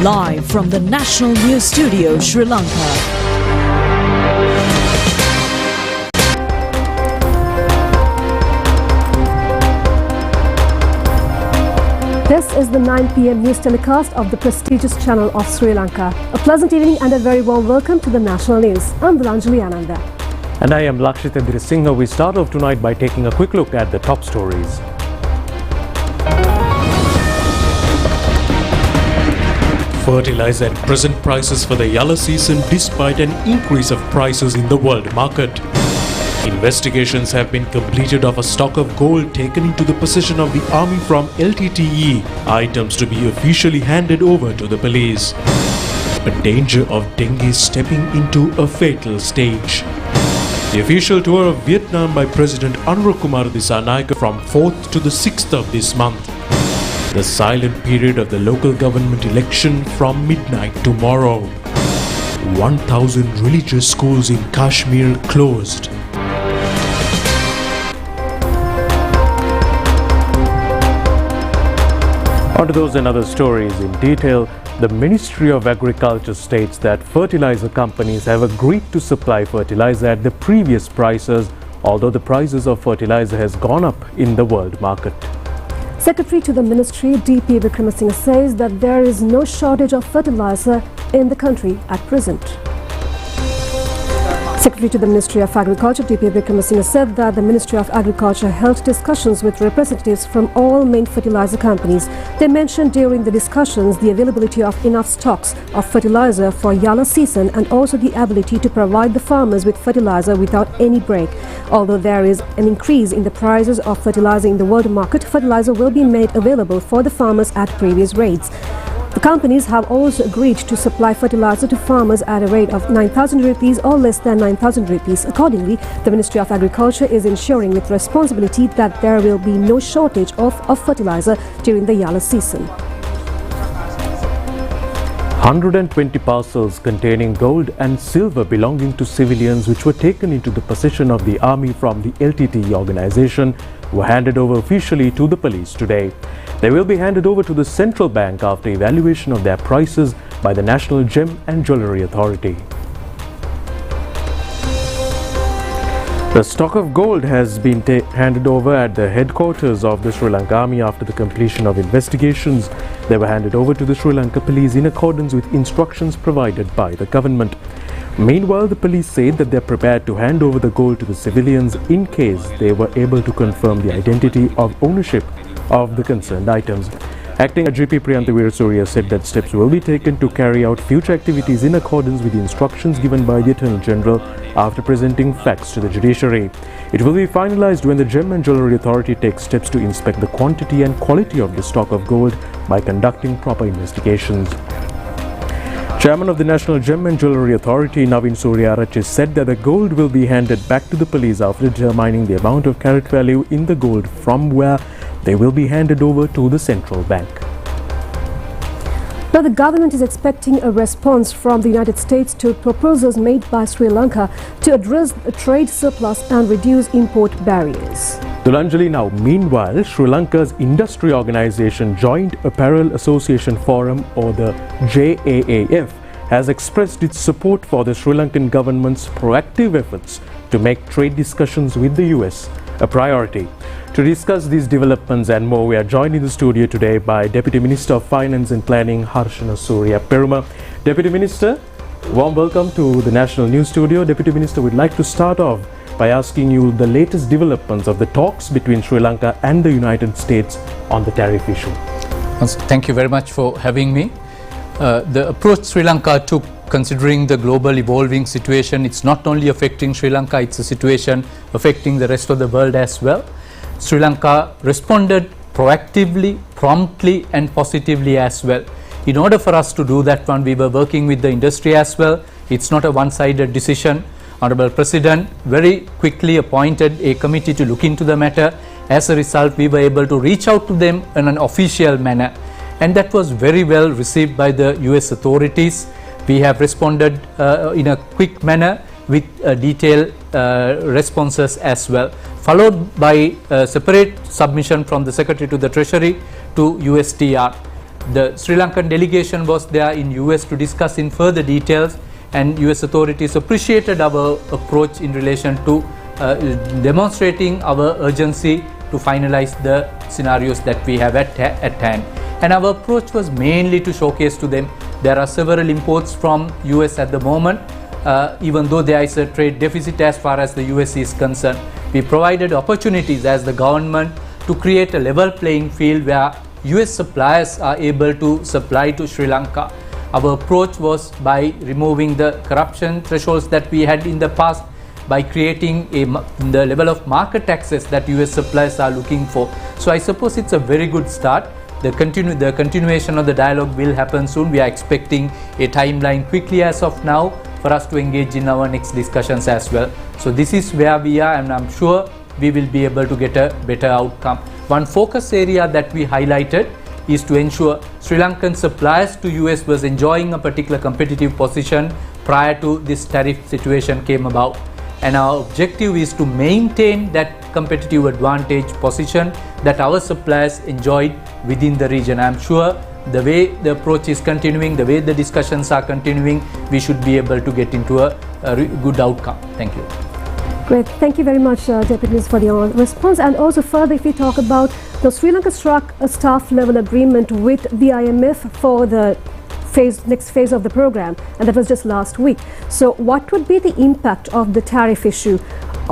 Live from the National News Studio, Sri Lanka. This is the 9 p.m. news telecast of the prestigious channel of Sri Lanka. A pleasant evening and a very warm welcome to the National News. I'm Vilanjali Ananda. And I am Lakshita Singha. We start off tonight by taking a quick look at the top stories. Fertilizer at present prices for the yellow season despite an increase of prices in the world market. Investigations have been completed of a stock of gold taken into the possession of the army from LTTE, items to be officially handed over to the police. A danger of dengue stepping into a fatal stage. The official tour of Vietnam by President Anura Kumar Dissanayake from 4th to the 6th of this month. The silent period of the local government election from midnight tomorrow. 1,000 religious schools in Kashmir closed. On to those and other stories in detail. The Ministry of Agriculture states that fertilizer companies have agreed to supply fertilizer at the previous prices, although the prices of fertilizer has gone up in the world market. Secretary to the Ministry, D.P. Vikramasinghe, says that there is no shortage of fertilizer in the country at present. Secretary to the Ministry of Agriculture, D.P. Vikramasinghe, said that the Ministry of Agriculture held discussions with representatives from all main fertilizer companies. They mentioned during the discussions the availability of enough stocks of fertilizer for yellow season and also the ability to provide the farmers with fertilizer without any break. Although there is an increase in the prices of fertilizer in the world market, fertilizer will be made available for the farmers at previous rates. The companies have also agreed to supply fertilizer to farmers at a rate of 9,000 rupees or less than 9,000 rupees. Accordingly, the Ministry of Agriculture is ensuring with responsibility that there will be no shortage of fertilizer during the yellow season. 120 parcels containing gold and silver belonging to civilians which were taken into the possession of the army from the LTTE organization were handed over officially to the police today. They will be handed over to the central bank after evaluation of their prices by the National Gem and Jewellery Authority. The stock of gold has been handed over at the headquarters of the Sri Lanka Army after the completion of investigations. They were handed over to the Sri Lanka Police in accordance with instructions provided by the government. Meanwhile, the police said that they are prepared to hand over the gold to the civilians in case they were able to confirm the identity of ownership of the concerned items. Acting IGP Priyanth Veerasurya said that steps will be taken to carry out future activities in accordance with the instructions given by the Attorney General after presenting facts to the judiciary. It will be finalized when the Gem and Jewellery Authority takes steps to inspect the quantity and quality of the stock of gold by conducting proper investigations. Chairman of the National Gem and Jewellery Authority, Navin Suryarachi, said that the gold will be handed back to the police after determining the amount of carat value in the gold, from where they will be handed over to the central bank. Now, the government is expecting a response from the United States to proposals made by Sri Lanka to address a trade surplus and reduce import barriers. Dulanjali, now, meanwhile, Sri Lanka's industry organization Joint Apparel Association Forum, or the JAAF, has expressed its support for the Sri Lankan government's proactive efforts to make trade discussions with the US a priority. To discuss these developments and more, we are joined in the studio today by Deputy Minister of Finance and Planning, Harshana Surya Peruma. Deputy Minister, warm welcome to the National News Studio. Deputy Minister, we'd like to start off by asking you the latest developments of the talks between Sri Lanka and the United States on the tariff issue. Thank you very much for having me. The approach Sri Lanka took, considering the global evolving situation, it's not only affecting Sri Lanka, it's a situation affecting the rest of the world as well. Sri Lanka responded proactively, promptly and positively as well. In order for us to do that one, we were working with the industry as well. It's not a one-sided decision. Honorable President very quickly appointed a committee to look into the matter. As a result, we were able to reach out to them in an official manner, and that was very well received by the US authorities. We have responded in a quick manner with detailed responses as well, followed by a separate submission from the Secretary to the Treasury to USTR. The Sri Lankan delegation was there in US to discuss in further details, and US authorities appreciated our approach in relation to demonstrating our urgency to finalize the scenarios that we have at hand. And our approach was mainly to showcase to them there are several imports from US at the moment. Even though there is a trade deficit as far as the US is concerned, we provided opportunities as the government to create a level playing field where US suppliers are able to supply to Sri Lanka. Our approach was by removing the corruption thresholds that we had in the past, by creating the level of market access that US suppliers are looking for. So I suppose it's a very good start. The continuation of the dialogue will happen soon. We are expecting a timeline quickly as of now for us to engage in our next discussions as well. So this is where we are, and I'm sure we will be able to get a better outcome. One focus area that we highlighted is to ensure Sri Lankan suppliers to US was enjoying a particular competitive position prior to this tariff situation came about. And our objective is to maintain that competitive advantage position that our suppliers enjoyed within the region. I'm sure the way the approach is continuing, the way the discussions are continuing, we should be able to get into a good outcome. Thank you. Great. Thank you very much, Deputy Minister, for your response. And also further, if we talk about the Sri Lanka struck a staff level agreement with the IMF for the next phase of the program, and that was just last week. So what would be the impact of the tariff issue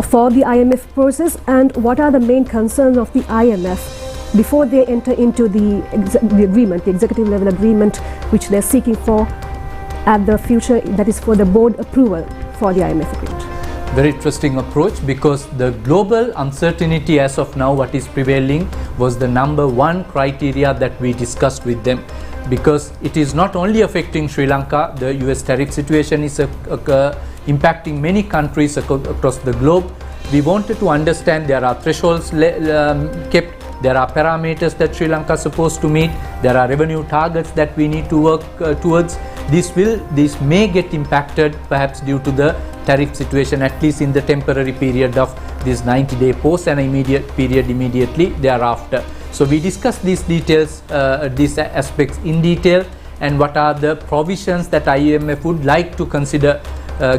for the IMF process, and what are the main concerns of the IMF before they enter into the agreement, the executive level agreement, which they're seeking for at the future, that is for the board approval for the IMF agreement? Very interesting approach, because the global uncertainty as of now, what is prevailing, was the number one criteria that we discussed with them. Because it is not only affecting Sri Lanka, the US tariff situation is impacting many countries across the globe. We wanted to understand there are thresholds kept, there are parameters that Sri Lanka is supposed to meet, there are revenue targets that we need to work towards. This may get impacted perhaps due to the tariff situation, at least in the temporary period of this 90-day pause and immediate period immediately thereafter. So we discussed these details, these aspects in detail, and what are the provisions that IMF would like to consider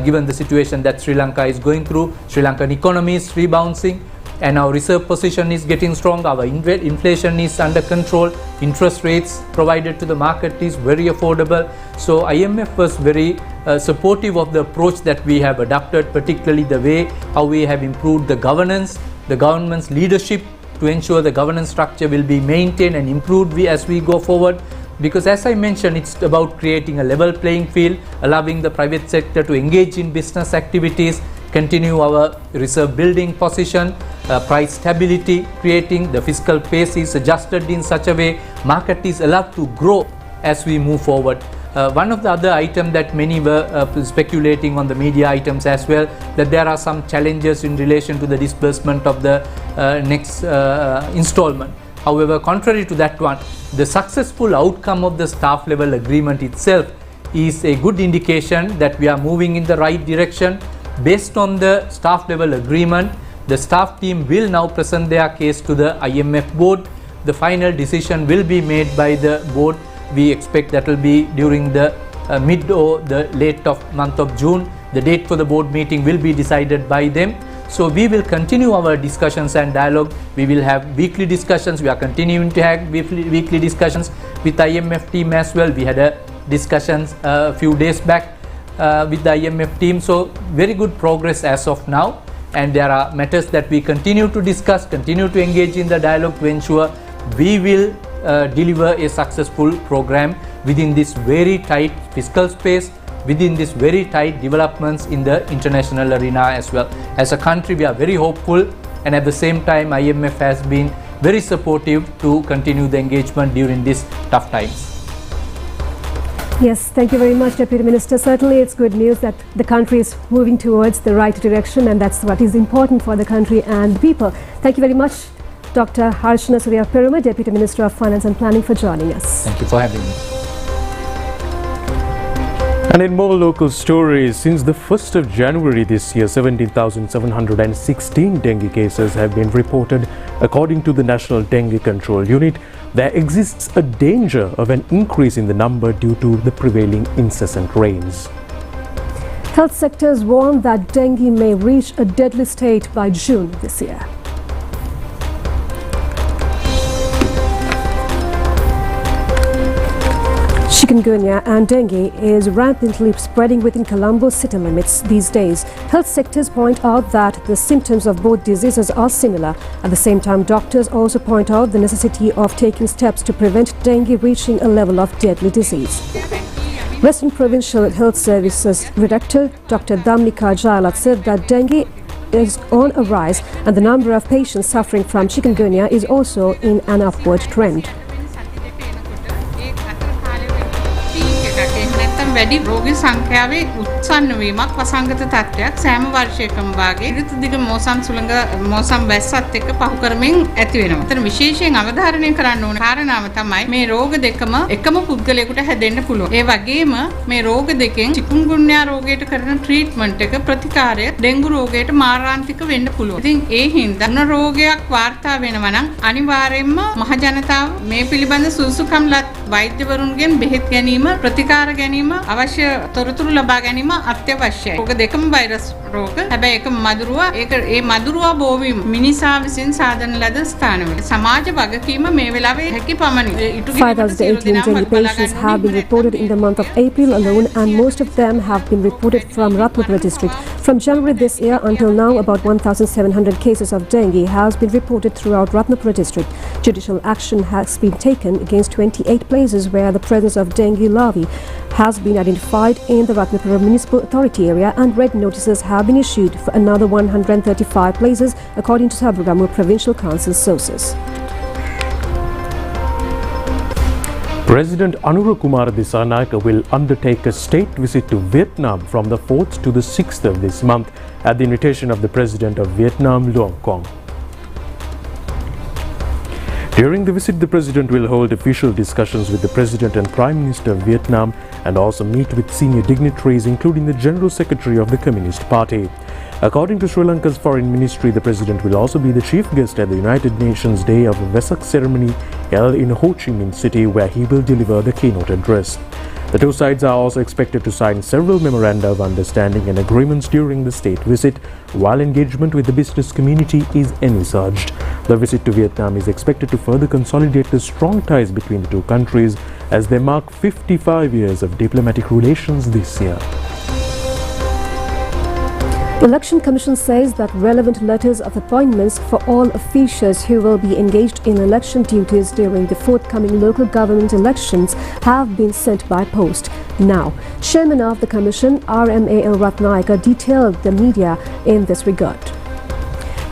given the situation that Sri Lanka is going through. Sri Lankan economy is rebounding, and our reserve position is getting strong. Our inflation is under control. Interest rates provided to the market is very affordable. So IMF was very supportive of the approach that we have adopted, particularly the way how we have improved the governance, the government's leadership, to ensure the governance structure will be maintained and improved as we go forward. Because as I mentioned, it's about creating a level playing field, allowing the private sector to engage in business activities, continue our reserve building position, price stability, creating the fiscal pace is adjusted in such a way market is allowed to grow as we move forward. One of the other items that many were speculating on the media items as well, that there are some challenges in relation to the disbursement of the next installment. However, contrary to that one, the successful outcome of the staff level agreement itself is a good indication that we are moving in the right direction. Based on the staff level agreement, the staff team will now present their case to the IMF board. The final decision will be made by the board. We expect that will be during the mid or the late of month of June. The date for the board meeting will be decided by them. So we will continue our discussions and dialogue. We will have weekly discussions. We are continuing to have weekly discussions with IMF team as well. We had a discussions a few days back with the IMF team. So very good progress as of now. And there are matters that we continue to discuss, continue to engage in the dialogue to ensure we will deliver a successful program within this very tight fiscal space, within this very tight developments in the international arena as well. As a country, we are very hopeful, and at the same time IMF has been very supportive to continue the engagement during these tough times. Yes, thank you very much, Deputy Minister. Certainly it's good news that the country is moving towards the right direction, and that's what is important for the country and the people. Thank you very much, Dr. Harshana Surya Peruma, Deputy Minister of Finance and Planning, for joining us. Thank you for having me. And in more local stories, since the 1st of January this year, 17,716 dengue cases have been reported according to the National Dengue Control Unit. there exists a danger of an increase in the number due to the prevailing incessant rains. Health sectors warn that dengue may reach a deadly state by June this year. Chikungunya and dengue is rampantly spreading within Colombo city limits these days. Health sectors point out that the symptoms of both diseases are similar. At the same time, doctors also point out the necessity of taking steps to prevent dengue reaching a level of deadly disease. Western Provincial Health Services Director Dr. Damnika Jayalat said that dengue is on a rise and the number of patients suffering from chikungunya is also in an upward trend. වැඩි රෝගී සංඛ්‍යාවේ උත්සන්න වීමක් වසංගත තත්ත්වයක් සෑම වර්ෂයකම වාගේ ඍතු දිග මෝසම් සුළඟ මෝසම් වැස්සත් එක්ක පහු කරමින් ඇති වෙනවා. එතන විශේෂයෙන් අවධාරණය කරන්න ඕන කාරණාව තමයි මේ රෝග දෙකම එකම පුද්ගලයෙකුට හැදෙන්න පුළුවන්. ඒ වගේම මේ රෝග දෙකෙන් චිකුන්ගුන්යා රෝගයට කරන ට්‍රීට්මන්ට් එක ප්‍රතිකාරය ඩෙන්ගු රෝගයට මාරාන්තික වෙන්න පුළුවන්. ඉතින් ඒ හින්දා මොන රෝගයක් වාර්තා වෙනවා නම් අනිවාර්යයෙන්ම මහ ජනතාව මේ පිළිබඳ සුසුකම් ලත් වෛද්‍යවරුන්ගෙන් බෙහෙත් ගැනීම ප්‍රතිකාර ගැනීම අවශ්‍ය තොරතුරු ලබා ගැනීම අත්‍යවශ්‍යයි. රෝග දෙකම වෛරස් රෝග. හැබැයි ඒක මදුරුවා ඒ මදුරුවා බෝවීම මිනිසා විසින් සාධන ලද ස්ථානවල සමාජ වගකීම මේ වෙලාවේ හැකි පමණි. 5,018 dengue patients have been reported in the month of April alone and most of them have been reported from Ratnapura district. From January this year until now, about 1,700 cases of dengue has been reported throughout Ratnapura district. Judicial action has been taken against 28 places where the presence of dengue larvae has been identified in the Ratnapura Municipal Authority area and red notices have been issued for another 135 places according to Sabaragamu Provincial Council sources. President Anura Kumara Dissanayake will undertake a state visit to Vietnam from the 4th to the 6th of this month at the invitation of the President of Vietnam, Luong Quang. During the visit, the President will hold official discussions with the President and Prime Minister of Vietnam and also meet with senior dignitaries including the General Secretary of the Communist Party. According to Sri Lanka's Foreign Ministry, the President will also be the chief guest at the United Nations Day of Vesak ceremony held in Ho Chi Minh City where he will deliver the keynote address. The two sides are also expected to sign several memoranda of understanding and agreements during the state visit, while engagement with the business community is envisaged. The visit to Vietnam is expected to further consolidate the strong ties between the two countries as they mark 55 years of diplomatic relations this year. The Election Commission says that relevant letters of appointments for all officials who will be engaged in election duties during the forthcoming local government elections have been sent by post. Now, Chairman of the Commission, RMAL Ratnayake, detailed the media in this regard.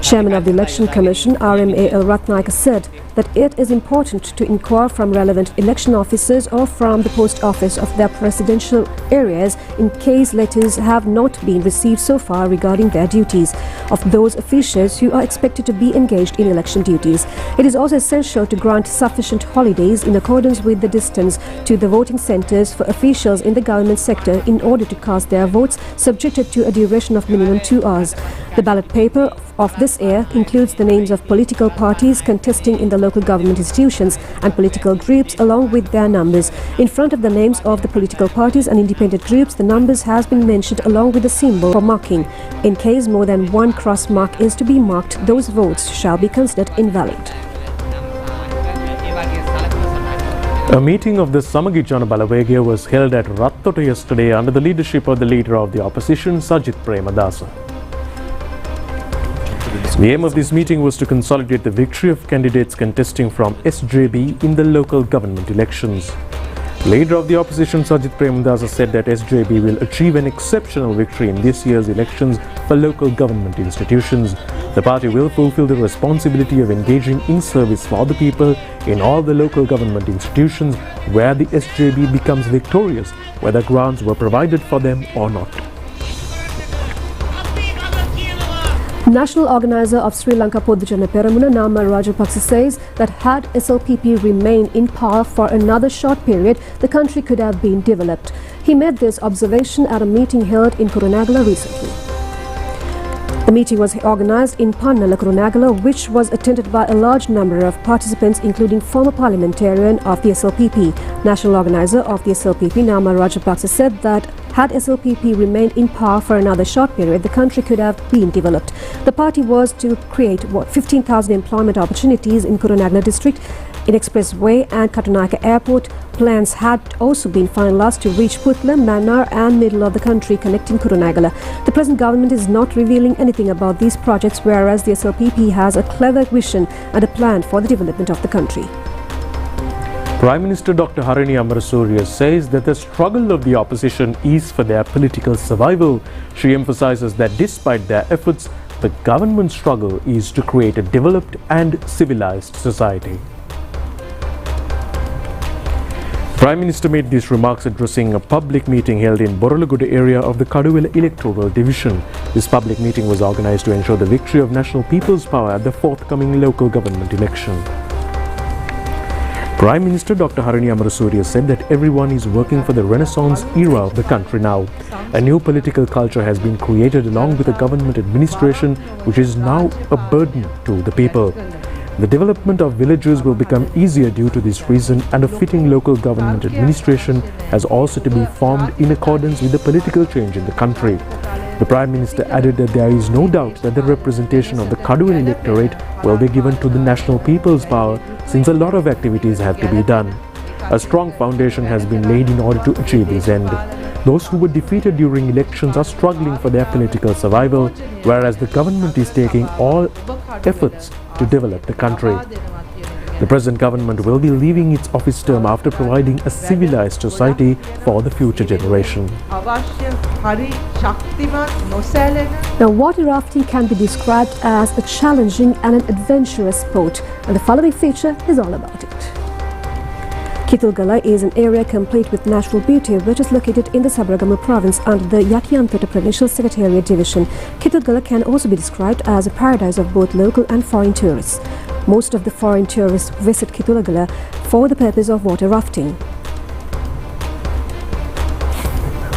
Chairman of the Election Commission, RMAL Ratnayake, said that it is important to inquire from relevant election officers or from the post office of their presidential areas in case letters have not been received so far regarding their duties of those officials who are expected to be engaged in election duties. It is also essential to grant sufficient holidays in accordance with the distance to the voting centres for officials in the government sector in order to cast their votes subjected to a duration of minimum 2 hours. The ballot paper of this year includes the names of political parties contesting in the local government institutions and political groups along with their numbers. In front of the names of the political parties and independent groups, the numbers has been mentioned along with a symbol for marking. In case more than one cross mark is to be marked, those votes shall be considered invalid. A meeting of the Samagi Jana Balawegaya was held at Rattota yesterday under the leadership of the leader of the opposition, Sajith Premadasa. The aim of this meeting was to consolidate the victory of candidates contesting from SJB in the local government elections. Leader of the opposition Sajith Premadasa said that SJB will achieve an exceptional victory in this year's elections for local government institutions. The party will fulfill the responsibility of engaging in service for the people in all the local government institutions where the SJB becomes victorious, whether grants were provided for them or not. National Organizer of Sri Lanka Podujana Peramuna Nama Rajapaksa says that had SLPP remained in power for another short period, the country could have been developed. He made this observation at a meeting held in Kurunegala recently. The meeting was organized in Pannala, Kurunegala, which was attended by a large number of participants, including former parliamentarian of the SLPP. National organizer of the SLPP, Nama Rajapaksa, said that had SLPP remained in power for another short period, the country could have been developed. The party was to create 15,000 employment opportunities in Kurunegala district, in Expressway and Katunayake Airport. Plans had also been finalized to reach Putla, Mannar and middle of the country connecting Kurunegala. The present government is not revealing anything about these projects, whereas the SLPP has a clever vision and a plan for the development of the country. Prime Minister Dr. Harini Amarasuriya says that the struggle of the opposition is for their political survival. She emphasizes that despite their efforts, the government's struggle is to create a developed and civilized society. Prime Minister made these remarks addressing a public meeting held in Borolaguda area of the Kaduvela electoral division. This public meeting was organized to ensure the victory of National People's Power at the forthcoming local government election. Prime Minister Dr. Harini Amarasuriya said that everyone is working for the Renaissance era of the country now. A new political culture has been created along with a government administration which is now a burden to the people. The development of villages will become easier due to this reason, and a fitting local government administration has also to be formed in accordance with the political change in the country. The Prime Minister added that there is no doubt that the representation of the Kaduvela electorate will be given to the National People's Power, since a lot of activities have to be done. A strong foundation has been laid in order to achieve this end. Those who were defeated during elections are struggling for their political survival, whereas the government is taking all efforts to develop the country. The present government will be leaving its office term after providing a civilized society for the future generation. Now, water rafting can be described as a challenging and an adventurous sport, and the following feature is all about it. Kitulgala is an area complete with natural beauty which is located in the Sabaragamu province under the Yatiyantota Provincial Secretariat Division. Kitulgala can also be described as a paradise of both local and foreign tourists. Most of the foreign tourists visit Kitulgala for the purpose of water rafting.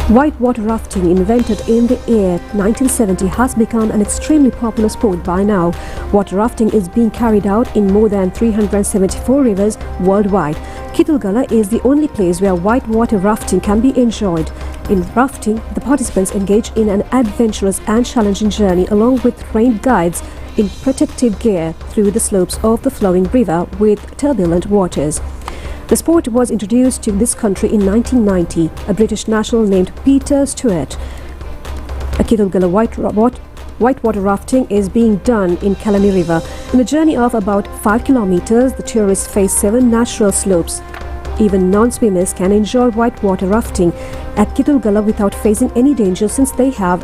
Whitewater rafting, invented in the year 1970, has become an extremely popular sport by now. Water rafting is being carried out in more than 374 rivers worldwide. Kitulgala is the only place where whitewater rafting can be enjoyed. In rafting, the participants engage in an adventurous and challenging journey along with trained guides in protective gear through the slopes of the flowing river with turbulent waters. The sport was introduced to this country in 1990. A British national named Peter Stewart. A Kitulgala whitewater rafting is being done in Kalani River. In a journey of about 5 kilometers, the tourists face 7 natural slopes. Even non-swimmers can enjoy whitewater rafting at Kitulgala without facing any danger, since they have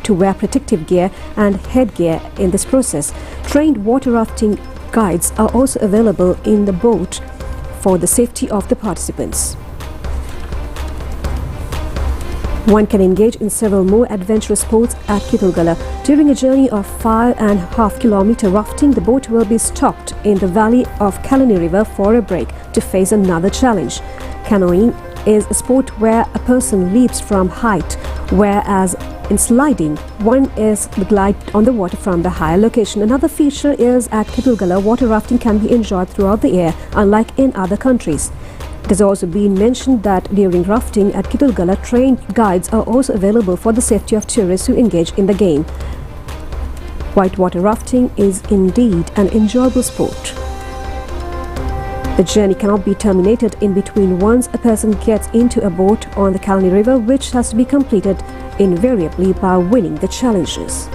to wear protective gear and headgear in this process. Trained water rafting guides are also available in the boat for the safety of the participants. One can engage in several more adventurous sports at Kitulgala. During a journey of 5.5 kilometer rafting, the boat will be stopped in the valley of Kalani River for a break to face another challenge. Canoeing is a sport where a person leaps from height, whereas in sliding, one is the glide on the water from the higher location. Another feature is at Kitulgala, water rafting can be enjoyed throughout the year, unlike in other countries. It has also been mentioned that during rafting at Kitulgala, trained guides are also available for the safety of tourists who engage in the game. Whitewater rafting is indeed an enjoyable sport. The journey cannot be terminated in between once a person gets into a boat on the Kalani River, which has to be completed invariably by winning the challenges.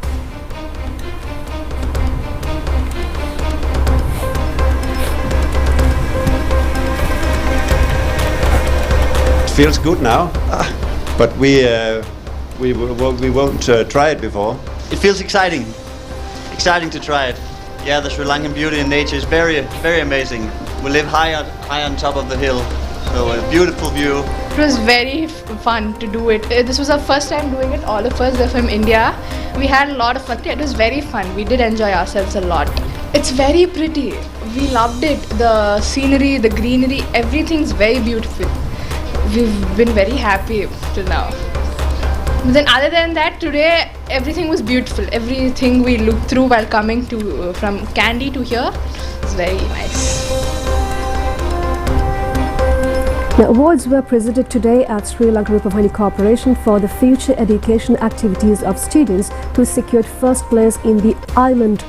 It feels good now, but we won't try it before. It feels exciting to try it. Yeah, the Sri Lankan beauty and nature is very, very amazing. We live high on top of the hill, so a beautiful view. It was very fun to do it. This was our first time doing it. All of us are from India. We had a lot of fun. It was very fun. We did enjoy ourselves a lot. It's very pretty. We loved it. The scenery, the greenery, everything's very beautiful. We've been very happy till now. But then other than that, today everything was beautiful. Everything we looked through while coming to from Kandy to here was very nice. The awards were presented today at Sri Lanka Rupavahini Corporation for the future education activities of students who secured first place in the island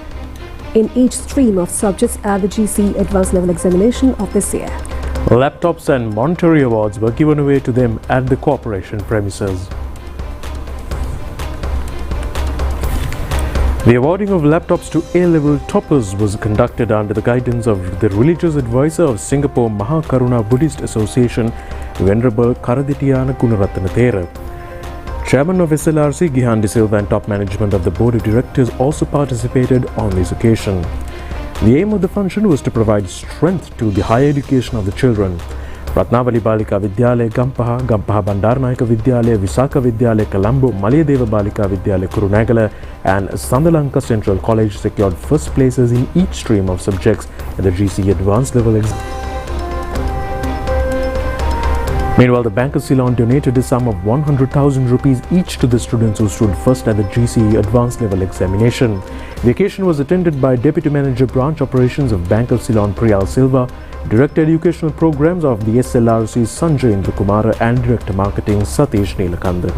in each stream of subjects at the GCE Advanced Level Examination of this year. Laptops and monetary awards were given away to them at the corporation premises. The awarding of laptops to A-level toppers was conducted under the guidance of the religious advisor of Singapore Maha Karuna Buddhist Association, Venerable Karaditiyana Gunaratana Thera. Chairman of SLRC Gihan De Silva and top management of the board of directors also participated on this occasion. The aim of the function was to provide strength to the higher education of the children. Ratnavali Balika Vidyalaya Gampaha, Gampaha Bandarnayaka Vidyalaya, Visaka Vidyalaya Colombo, Malayadeva Balika Vidyalaya Kurunagala and Sandalanka Central College secured first places in each stream of subjects at the GCE Advanced Level exam. Meanwhile, the Bank of Ceylon donated a sum of 100,000 rupees each to the students who stood first at the GCE Advanced Level examination. The occasion was attended by Deputy Manager Branch Operations of Bank of Ceylon Priyal Silva, Director Educational Programs of the SLRC Sanjay Indra Kumara and Director Marketing Satish Neelakandan.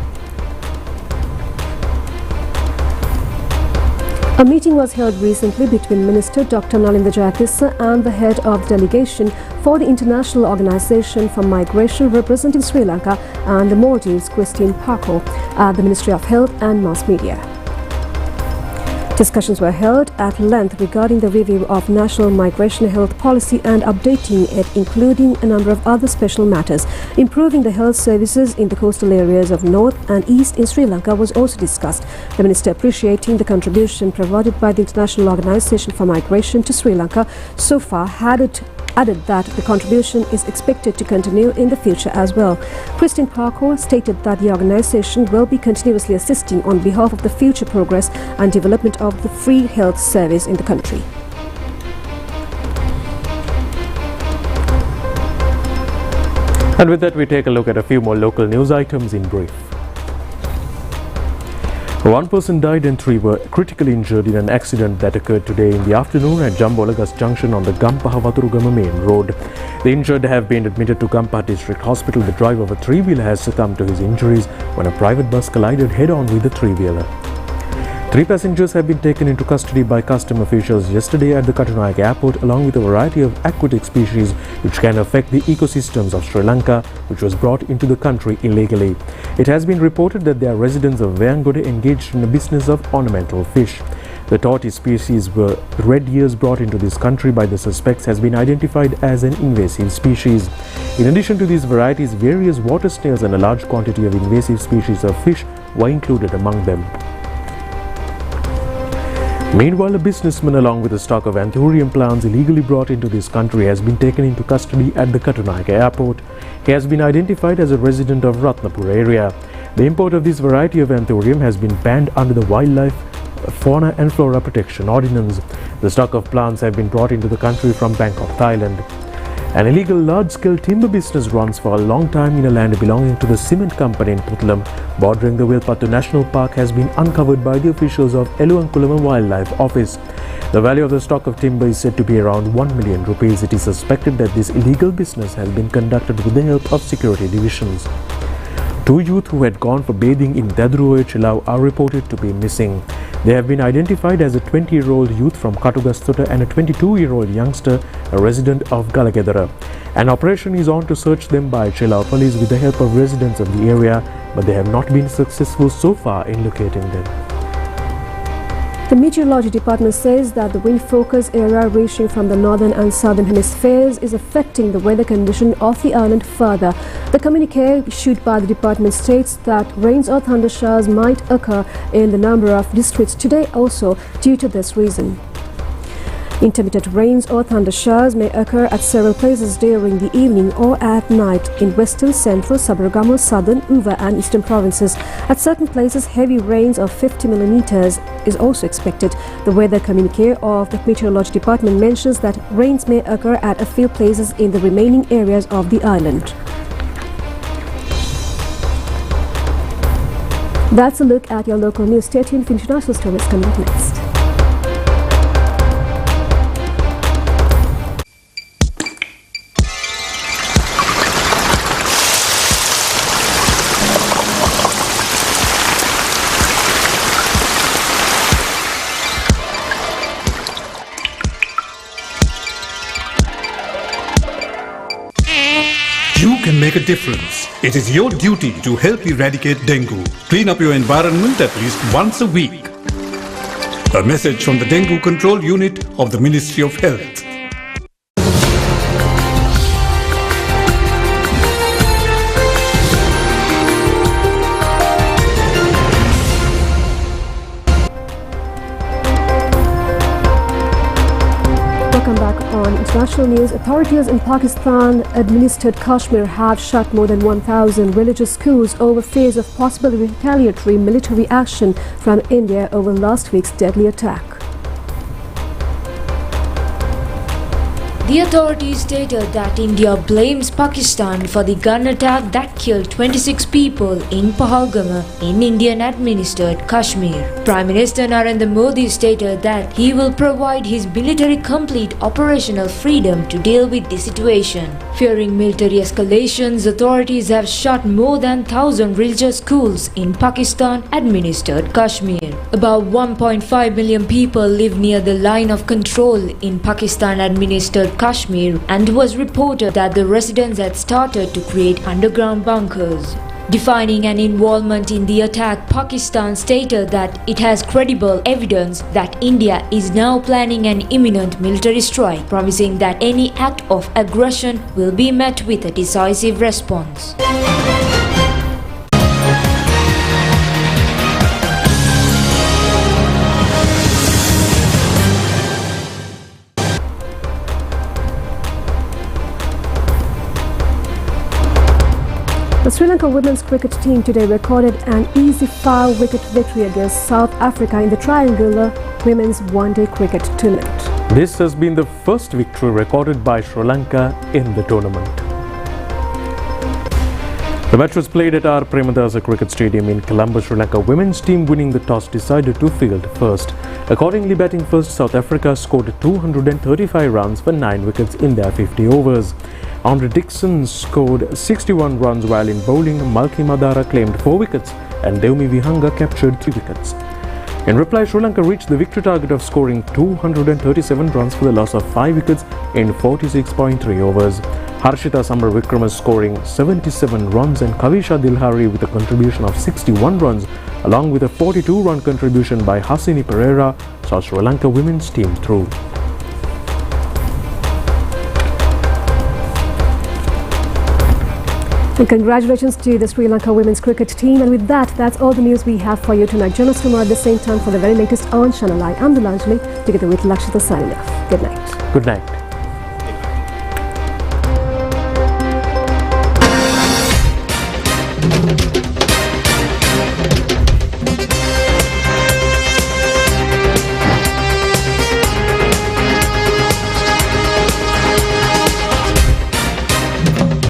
A meeting was held recently between Minister Dr. Nalinda Jayatissa and the head of the delegation for the International Organization for Migration representing Sri Lanka and the Maldives, Christine Parko, at the Ministry of Health and Mass Media. Discussions were held at length regarding the review of national migration health policy and updating it, including a number of other special matters. Improving the health services in the coastal areas of North and East in Sri Lanka was also discussed. The Minister, appreciating the contribution provided by the International Organization for Migration to Sri Lanka so far, added that the contribution is expected to continue in the future as well. Christine Parko stated that the organization will be continuously assisting on behalf of the future progress and development of the free health service in the country. And with that, we take a look at a few more local news items in brief. One person died and 3 were critically injured in an accident that occurred today in the afternoon at Jambolagas Junction on the Gampaha Vaturugama main road. The injured have been admitted to Gampaha District Hospital. The driver of a 3-wheeler has succumbed to his injuries when a private bus collided head-on with the 3-wheeler. 3 passengers have been taken into custody by custom officials yesterday at the Katunayake airport, along with a variety of aquatic species which can affect the ecosystems of Sri Lanka, which was brought into the country illegally. It has been reported that they are residents of Vayangode engaged in a business of ornamental fish. The tortoise species were red ears brought into this country by the suspects has been identified as an invasive species. In addition to these varieties, various water snails and a large quantity of invasive species of fish were included among them. Meanwhile, a businessman along with a stock of anthurium plants illegally brought into this country has been taken into custody at the Katunayake airport. He has been identified as a resident of Ratnapur area. The import of this variety of anthurium has been banned under the Wildlife, Fauna and Flora Protection Ordinance. The stock of plants have been brought into the country from Bangkok, Thailand. An illegal large-scale timber business runs for a long time in a land belonging to the cement company in Puttalam, bordering the Wilpattu National Park, has been uncovered by the officials of Eluwankulama Wildlife Office. The value of the stock of timber is said to be around 1 million rupees. It is suspected that this illegal business has been conducted with the help of security divisions. 2 youth who had gone for bathing in Dadruoe Chilau are reported to be missing. They have been identified as a 20-year-old youth from Katugastota and a 22-year-old youngster, a resident of Galagedara. An operation is on to search them by Chilau police with the help of residents of the area, but they have not been successful so far in locating them. The Meteorology Department says that the wind focus area reaching from the northern and southern hemispheres is affecting the weather condition of the island further. The communique issued by the department states that rains or thunder showers might occur in the number of districts today also due to this reason. Intermittent rains or thunder showers may occur at several places during the evening or at night in western, central, Sabaragamu, southern, Uva and eastern provinces. At certain places, heavy rains of 50 millimeters is also expected. The weather communique of the Meteorology Department mentions that rains may occur at a few places in the remaining areas of the island. That's a look at your local news. Stay tuned for international stories coming up next. You can make a difference. It is your duty to help eradicate dengue. Clean up your environment at least once a week. A message from the Dengue Control Unit of the Ministry of Health. Welcome back on international news. Authorities in Pakistan-administered Kashmir have shut more than 1,000 religious schools over fears of possible retaliatory military action from India over last week's deadly attack. The authorities stated that India blames Pakistan for the gun attack that killed 26 people in Pahalgam in Indian-administered Kashmir. Prime Minister Narendra Modi stated that he will provide his military complete operational freedom to deal with the situation. Fearing military escalations, authorities have shut more than 1,000 religious schools in Pakistan-administered Kashmir. About 1.5 million people live near the line of control in Pakistan-administered Kashmir, and it was reported that the residents had started to create underground bunkers. Defining an involvement in the attack, Pakistan stated that it has credible evidence that India is now planning an imminent military strike, promising that any act of aggression will be met with a decisive response. The Sri Lanka women's cricket team today recorded an easy 5-wicket victory against South Africa in the triangular women's one-day cricket tournament. This has been the first victory recorded by Sri Lanka in the tournament. The match was played at our Premadasa Cricket Stadium in Colombo. Sri Lanka women's team winning the toss decided to field first. Accordingly, batting first, South Africa scored 235 runs for 9 wickets in their 50 overs. Andre Dixon scored 61 runs, while in bowling, Malki Madara claimed 4 wickets and Devmi Vihanga captured 3 wickets. In reply, Sri Lanka reached the victory target of scoring 237 runs for the loss of 5 wickets in 46.3 overs. Harshita Samar Wickrama scoring 77 runs and Kavisha Dilhari with a contribution of 61 runs along with a 42-run contribution by Hasini Pereira saw Sri Lanka women's team through. And congratulations to the Sri Lanka women's cricket team. And with that, that's all the news we have for you tonight. Join us tomorrow at the same time for the very latest on ChannelEye. I'm Dilanjali, together with Lakshita signing off. Good night. Good night.